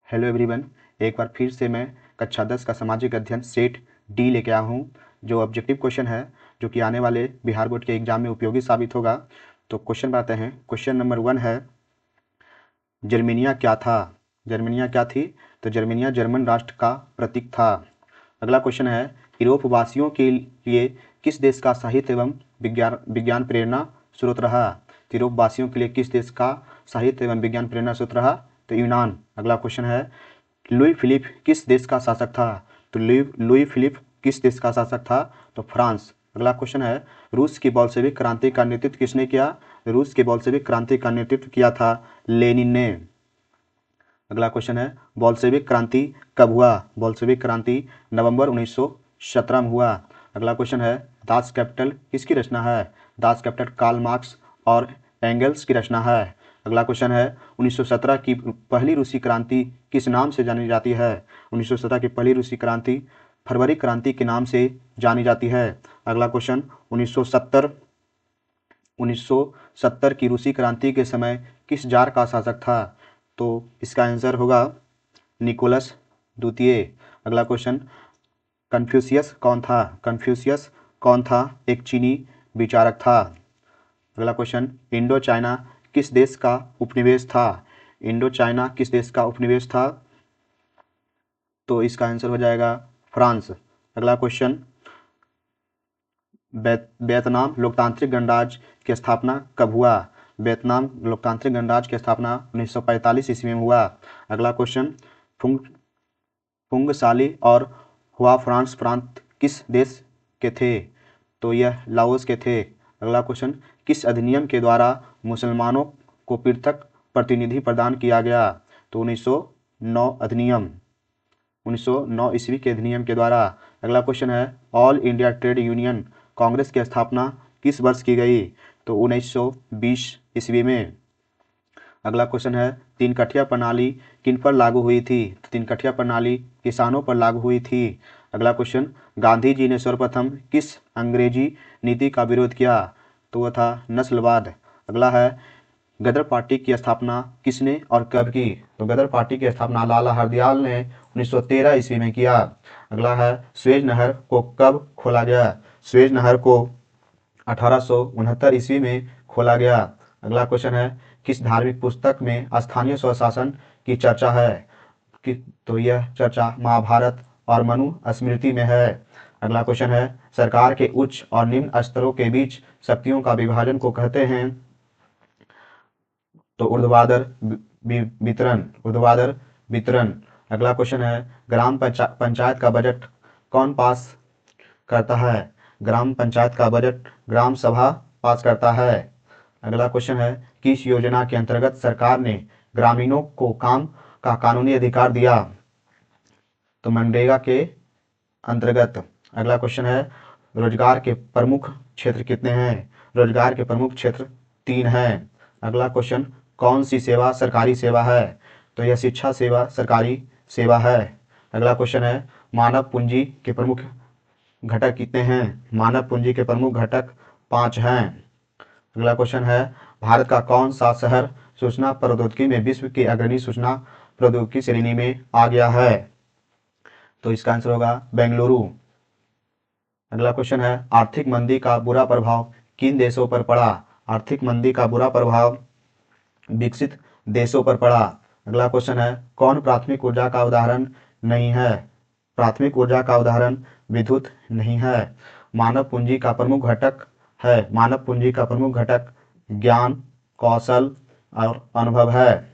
Hello everyone, एक बार फिर से मैं कक्षा 10 का सामाजिक अध्ययन सेट डी लेके आया हूँ, जो ऑब्जेक्टिव क्वेश्चन है, जो कि आने वाले बिहार बोर्ड के एग्जाम में उपयोगी साबित होगा। तो क्वेश्चन बनाते हैं। क्वेश्चन नंबर 1 है, जर्मनिया क्या था? जर्मनिया क्या थी? तो जर्मनिया जर्मन राष्ट्र का प्रतीक था। अगला क्वेश्चन है, यूरोप वासियों के लिए किस देश का साहित्य एवं विज्ञान प्रेरणा स्रोत रहा? यूरोप वासियों के लिए किस देश का साहित्य एवं विज्ञान प्रेरणा स्रोत रहा? तो यूनान। अगला क्वेश्चन है, लुई फिलिप किस देश का शासक था? तो लुई फिलिप किस देश का शासक था? तो फ्रांस। अगला क्वेश्चन है, रूस की बोल्शेविक क्रांति का नेतृत्व किसने किया? रूस की बोल्शेविक क्रांति का नेतृत्व किया था लेनिन ने। अगला क्वेश्चन है, बोल्शेविक क्रांति कब हुआ? बोल्शेविक क्रांति नवंबर 1917 में हुआ। अगला क्वेश्चन है, दास कैपिटल किसकी रचना है? दास कैपिटल कार्ल मार्क्स और एंगल्स की रचना है। अगला क्वेश्चन है, 1917 की पहली रूसी क्रांति किस नाम से जानी जाती है? 1917 की पहली रूसी क्रांति फरवरी क्रांति के नाम से जानी जाती है। अगला क्वेश्चन, 1970 की रूसी क्रांति के समय किस जार का शासक था? तो इसका आंसर होगा निकोलस द्वितीय। अगला क्वेश्चन, कन्फ्यूशियस कौन था? कन्फ्यूशियस कौन था? एक चीनी विचारक था। अगला क्वेश्चन, इंडो चाइना किस देश का उपनिवेश था? इंडो चाइना किस देश का उपनिवेश था? तो इसका आंसर हो जाएगा फ्रांस। अगला क्वेश्चन, वियतनाम लोकतांत्रिक गणराज्य की स्थापना कब हुआ? वियतनाम लोकतांत्रिक गणराज्य की स्थापना 1945 ईस्वी में हुआ। अगला क्वेश्चन, फुंगसाली और हुआ फ्रांस प्रांत किस देश के थे? तो यह लाओस के थे। अगला क्वेश्चन, किस अधिनियम के द्वारा मुसलमानों को पृथक प्रतिनिधि प्रदान किया गया? तो 1909 अधिनियम, 1909 ईस्वी के अधिनियम के द्वारा। अगला क्वेश्चन है, all India trade union Congress की स्थापना किस वर्ष की गई? तो 1920 ईस्वी में। अगला क्वेश्चन है, तीन कठिया प्रणाली किन पर लागू हुई थी? तीन कठिया प्रणाली किसानों पर लागू हुई थी। अगला क्वेश्चन, गांधी जी ने सर्वप्रथम किस अंग्रेजी नीति का विरोध किया? तो वह था नस्लवाद। अगला है, गदर पार्टी की स्थापना किसने और कब की? तो गदर पार्टी की स्थापना लाला हरदयाल ने 1913 ईस्वी में किया। अगला है, स्वेज नहर को कब खोला गया? स्वेज नहर को 1869 ईस्वी में खोला गया। अगला क्वेश्चन है, किस धार्मिक पुस्तक में स्थानीय स्वशासन की चर्चा है? तो यह चर्चा महाभारत और मनु स्मृति में है। अगला क्वेश्चन है, सरकार के उच्च और निम्न स्तरों के बीच शक्तियों का विभाजन को कहते हैं? तो ऊर्ध्वाधर वितरण। अगला क्वेश्चन है, ग्राम पंचायत का बजट कौन पास करता है? ग्राम पंचायत का बजट ग्राम सभा पास करता है। अगला क्वेश्चन है, किस योजना के अंतर्गत सरकार ने ग्रामीणों को काम का कानूनी अधिकार दिया? तो मनरेगा के अंतर्गत। अगला क्वेश्चन है, रोजगार के प्रमुख क्षेत्र कितने हैं? रोजगार के प्रमुख क्षेत्र 3 हैं। अगला क्वेश्चन, कौन सी सेवा सरकारी सेवा है? तो यह शिक्षा सेवा सरकारी सेवा है। अगला क्वेश्चन है, मानव पूंजी के प्रमुख घटक कितने हैं? मानव पूंजी के प्रमुख घटक 5 हैं। अगला क्वेश्चन है, भारत का कौन सा शहर सूचना प्रौद्योगिकी में विश्व की अग्रणी सूचना प्रौद्योगिकी श्रेणी में आ गया है? तो इसका आंसर होगा बेंगलुरु। अगला क्वेश्चन है, आर्थिक मंदी का बुरा प्रभाव किन देशों पर पड़ा? आर्थिक मंदी का बुरा प्रभाव विकसित देशों पर पड़ा। अगला क्वेश्चन है, कौन प्राथमिक ऊर्जा का उदाहरण नहीं है? प्राथमिक ऊर्जा का उदाहरण विद्युत नहीं है। मानव पूंजी का प्रमुख घटक है। मानव पूंजी का प्रमुख घटक ज्ञान, कौशल और अनुभव है।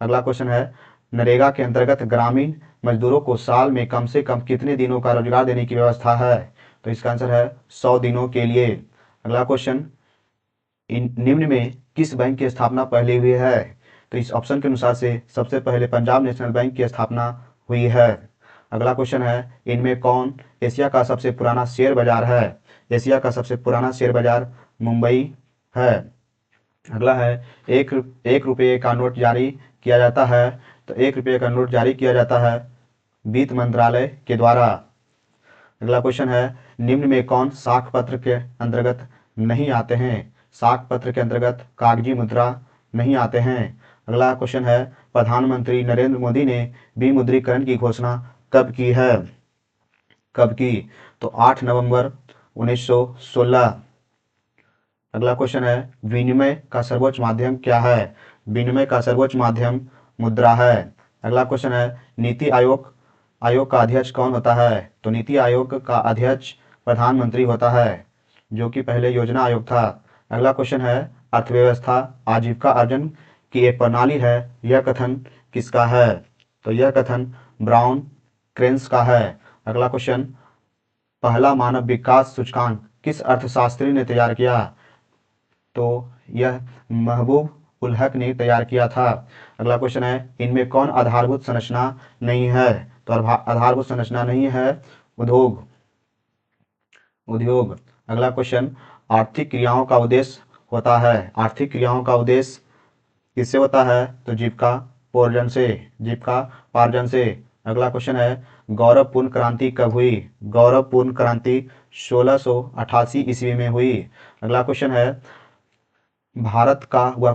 अगला क्वेश्चन है, नरेगा के अंतर्गत ग्रामीण मजदूरों को साल में कम से कम कितने दिनों का रोजगार देने की व्यवस्था है? तो इसका आंसर है 100 दिनों के लिए। अगला क्वेश्चन, निम्न में किस बैंक की स्थापना पहले हुई है? तो इस ऑप्शन के अनुसार से सबसे पहले पंजाब नेशनल बैंक की स्थापना हुई है। अगला क्वेश्चन है, इनमें कौन एशिया का सबसे पुराना शेयर बाजार है? एशिया का सबसे पुराना शेयर बाजार मुंबई है। अगला है, एक रुपये का नोट जारी किया जाता है। तो 1 रुपये का नोट जारी किया जाता है वित्त मंत्रालय के द्वारा। अगला क्वेश्चन है, निम्न में कौन साख पत्र के अंतर्गत नहीं आते हैं? साख पत्र के अंतर्गत कागजी मुद्रा नहीं आते हैं। अगला क्वेश्चन है, प्रधानमंत्री नरेंद्र मोदी ने विमुद्रीकरण की घोषणा कब की है? कब की? तो 8 नवंबर 1916। अगला क्वेश्चन है, विनिमय का सर्वोच्च माध्यम क्या है? विनिमय का सर्वोच्च माध्यम मुद्रा है। अगला क्वेश्चन है, नीति आयोग आयोग का अध्यक्ष कौन होता है? तो नीति आयोग का अध्यक्ष प्रधानमंत्री होता है, जो कि पहले योजना आयोग था। अगला क्वेश्चन है, अर्थव्यवस्था आजीविका अर्जन की एक प्रणाली है, यह कथन किसका है? तो यह कथन ब्राउन क्रेन्स का है। अगला क्वेश्चन, पहला मानव विकास सूचकांक किस अर्थशास्त्री ने तैयार किया? तो यह महबूब उल हक ने तैयार किया था। अगला क्वेश्चन है, इनमें कौन आधारभूत संरचना नहीं है? तो आधारभूत संरचना नहीं है उद्योग। अगला क्वेश्चन, आर्थिक क्रियाओं का उद्देश्य होता है। आर्थिक क्रियाओं का उद्देश्य किससे होता है? तो जीविका पार्जन से। अगला क्वेश्चन है, गौरवपूर्ण क्रांति कब हुई? गौरवपूर्ण क्रांति 1688 ईस्वी में हुई। अगला क्वेश्चन है, भारत का वह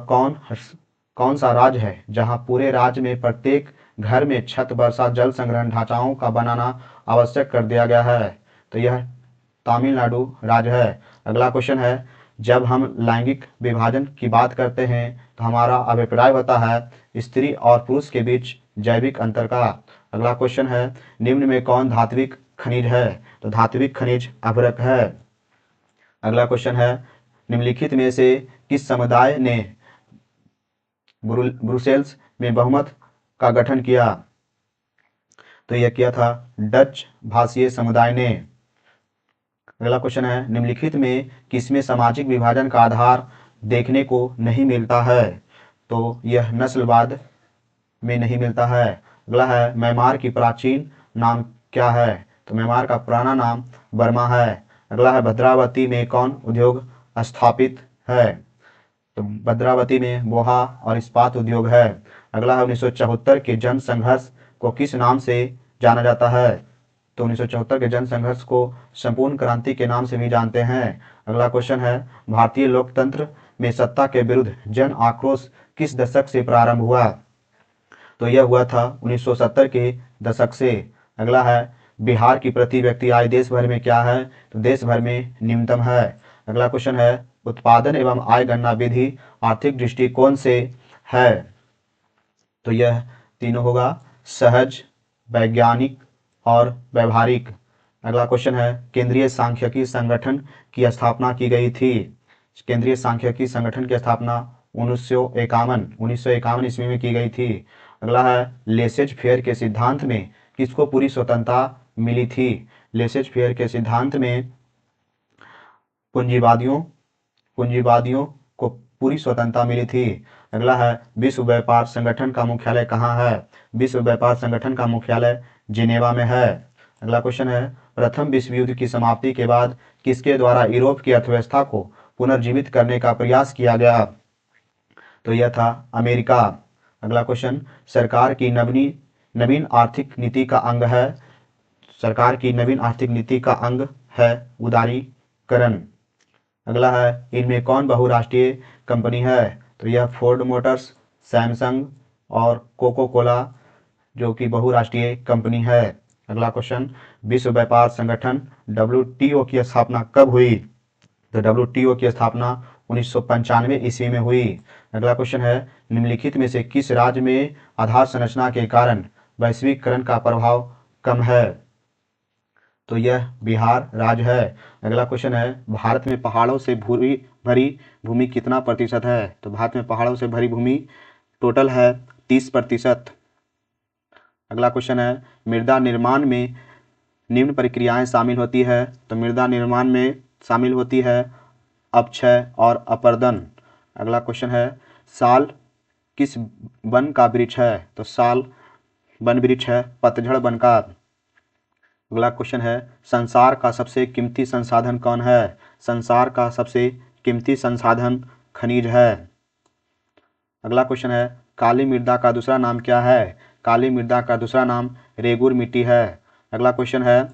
कौन सा राज्य है जहां पूरे राज्य में प्रत्येक घर में छत वर्षा जल संग्रहण ढांचाओं का बनाना आवश्यक कर दिया गया है? तो यह तमिलनाडु राज्य है। अगला क्वेश्चन है, जब हम लैंगिक विभाजन की बात करते हैं तो हमारा अभिप्राय होता है स्त्री और पुरुष के बीच जैविक अंतर का। अगला क्वेश्चन है, निम्न में कौन धात्विक खनिज है? तो धात्विक खनिज अभ्रक है। अगला क्वेश्चन है, निम्नलिखित में से किस समुदाय ने ब्रुसेल्स में बहुमत का गठन किया? तो यह किया था डच भाषीय समुदाय ने। अगला क्वेश्चन है, निम्नलिखित में किसमें सामाजिक विभाजन का आधार देखने को नहीं मिलता है? तो यह नस्लवाद में नहीं मिलता है। अगला है, म्यांमार की प्राचीन नाम क्या है? तो म्यांमार का पुराना नाम बर्मा है। अगला है, भद्रावती में कौन उद्योग स्थापित है? तो भद्रावती में लोहा और इस्पात उद्योग है। अगला है, 1974 के जन संघर्ष को किस नाम से जाना जाता है? तो 1974 के जन संघर्ष को संपूर्ण क्रांति के नाम से भी जानते हैं। अगला क्वेश्चन है, भारतीय लोकतंत्र में सत्ता के विरुद्ध जन आक्रोश किस दशक से प्रारंभ हुआ? तो यह हुआ था 1970 के दशक से। अगला है, बिहार की प्रति व्यक्ति आय देश भर में क्या है? तो देश भर में न्यूनतम है। अगला क्वेश्चन है, उत्पादन एवं आय गणना विधि आर्थिक दृष्टिकोण से है? तो यह तीनों होगा, सहज, वैज्ञानिक और व्यवहारिक। अगला क्वेश्चन है, केंद्रीय सांख्यिकी संगठन की स्थापना की गई थी? केंद्रीय सांख्यिकी संगठन की स्थापना 1951 ईस्वी में की गई थी। अगला है, लेसेज फेयर के सिद्धांत में किसको पूरी स्वतंत्रता मिली थी? लेसेज फेयर के सिद्धांत में पूंजीवादियों को पूरी स्वतंत्रता मिली थी। अगला है, विश्व व्यापार संगठन का मुख्यालय कहाँ है? विश्व व्यापार संगठन का मुख्यालय जिनेवा में है। अगला क्वेश्चन है, प्रथम विश्व युद्ध की समाप्ति के बाद किसके द्वारा यूरोप की अर्थव्यवस्था को पुनर्जीवित करने का प्रयास किया गया? तो यह था अमेरिका। अगला क्वेश्चन, सरकार की नवीन आर्थिक नीति का अंग है? सरकार की नवीन आर्थिक नीति का अंग है उदारीकरण। अगला है, इनमें कौन बहुराष्ट्रीय कंपनी है? तो यह फोर्ड मोटर्स, सैमसंग और कोको कोला जो कि बहुराष्ट्रीय कंपनी है। अगला क्वेश्चन, विश्व व्यापार संगठन WTO की स्थापना कब हुई? तो WTO की स्थापना 1995 ईस्वी में हुई। अगला क्वेश्चन है, निम्नलिखित में से किस राज्य में आधार संरचना के कारण वैश्वीकरण का प्रभाव कम है? तो यह बिहार राज्य है। अगला क्वेश्चन है, भारत में पहाड़ों से भरी भूमि कितना प्रतिशत है? तो भारत में पहाड़ों से भरी भूमि टोटल है 30%। अगला क्वेश्चन है, मृदा निर्माण में निम्न प्रक्रियाएं शामिल होती है? तो मृदा निर्माण में शामिल होती है अपक्षय और अपर्दन। अगला क्वेश्चन है, साल किस वन का वृक्ष है? तो साल वन वृक्ष है पतझड़ वन का। अगला क्वेश्चन है, संसार का सबसे कीमती संसाधन कौन है? संसार का सबसे कीमती संसाधन खनिज है। अगला क्वेश्चन है, काली मृदा का दूसरा नाम क्या है? काली मृदा का दूसरा नाम रेगुर मिट्टी है। अगला क्वेश्चन है,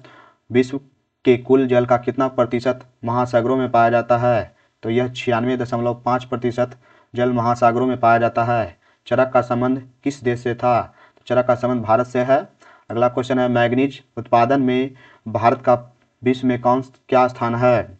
विश्व के कुल जल का कितना प्रतिशत महासागरों में पाया जाता है? तो यह 96.5% जल महासागरों में पाया जाता है। चरक का संबंध किस देश से था? तो चरक का संबंध भारत से है। अगला क्वेश्चन है मैग्नीज उत्पादन में भारत का विश्व में क्या स्थान है?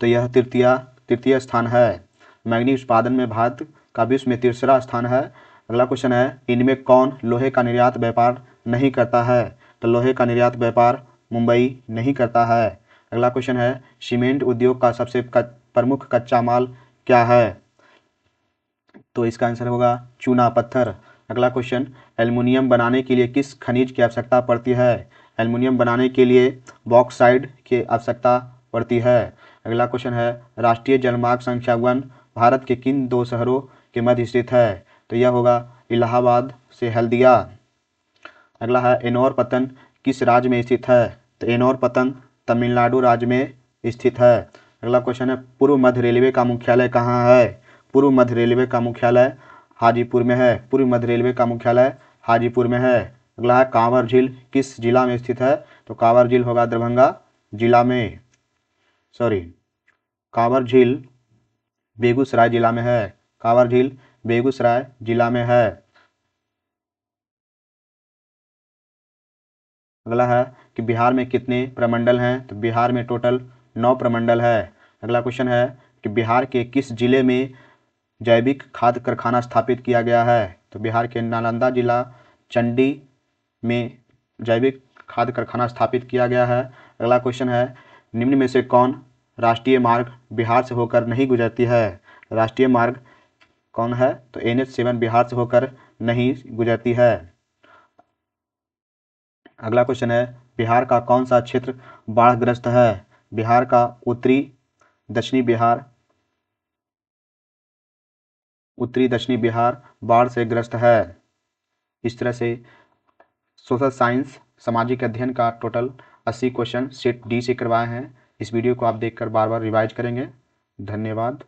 तो यह तृतीय स्थान है। मैग्नीज उत्पादन में भारत का विश्व में तीसरा स्थान है। अगला क्वेश्चन है इनमें कौन लोहे का निर्यात व्यापार नहीं करता है? तो लोहे का निर्यात व्यापार मुंबई नहीं करता है। अगला क्वेश्चन है सीमेंट उद्योग का सबसे प्रमुख कच्चा माल क्या है? तो इसका आंसर होगा चूना पत्थर। अगला क्वेश्चन एल्युमिनियम बनाने के लिए किस खनिज की आवश्यकता पड़ती है? एल्युमिनियम बनाने के लिए बॉक्साइट की आवश्यकता पड़ती है। अगला क्वेश्चन है राष्ट्रीय जलमार्ग संख्या 1 भारत के किन 2 शहरों के मध्य स्थित है? तो यह होगा इलाहाबाद से हल्दिया। अगला है एनोर पतन किस राज्य में स्थित है? तो एनोर पतन तमिलनाडु राज्य में स्थित है। अगला क्वेश्चन है पूर्व मध्य रेलवे का मुख्यालय कहाँ है? पूर्व मध्य रेलवे का मुख्यालय हाजीपुर में है। पूर्व मध्य रेलवे का मुख्यालय हाजीपुर में है। अगला है कांवर झील किस जिला में स्थित है? तो कांवर झील होगा दरभंगा जिला में, कांवर झील बेगूसराय जिला में है। कांवर झील बेगूसराय जिला में है। अगला है कि बिहार में कितने प्रमंडल हैं? तो बिहार में टोटल 9 प्रमंडल है। अगला क्वेश्चन है कि बिहार के किस जिले में जैविक खाद कारखाना स्थापित किया गया है? तो बिहार के नालंदा जिला चंडी में जैविक खाद कारखाना स्थापित किया गया है। अगला क्वेश्चन है निम्न में से कौन राष्ट्रीय मार्ग बिहार से होकर नहीं गुजरती है? राष्ट्रीय मार्ग कौन है? तो NH7 बिहार से होकर नहीं गुजरती है। अगला क्वेश्चन है बिहार का कौन सा क्षेत्र बाढ़ग्रस्त है? बिहार का उत्तरी दक्षिणी बिहार बाढ़ से ग्रस्त है। इस तरह से सोशल साइंस सामाजिक अध्ययन का टोटल 80 क्वेश्चन सेट डी से करवाए हैं। इस वीडियो को आप देखकर बार बार रिवाइज करेंगे। धन्यवाद।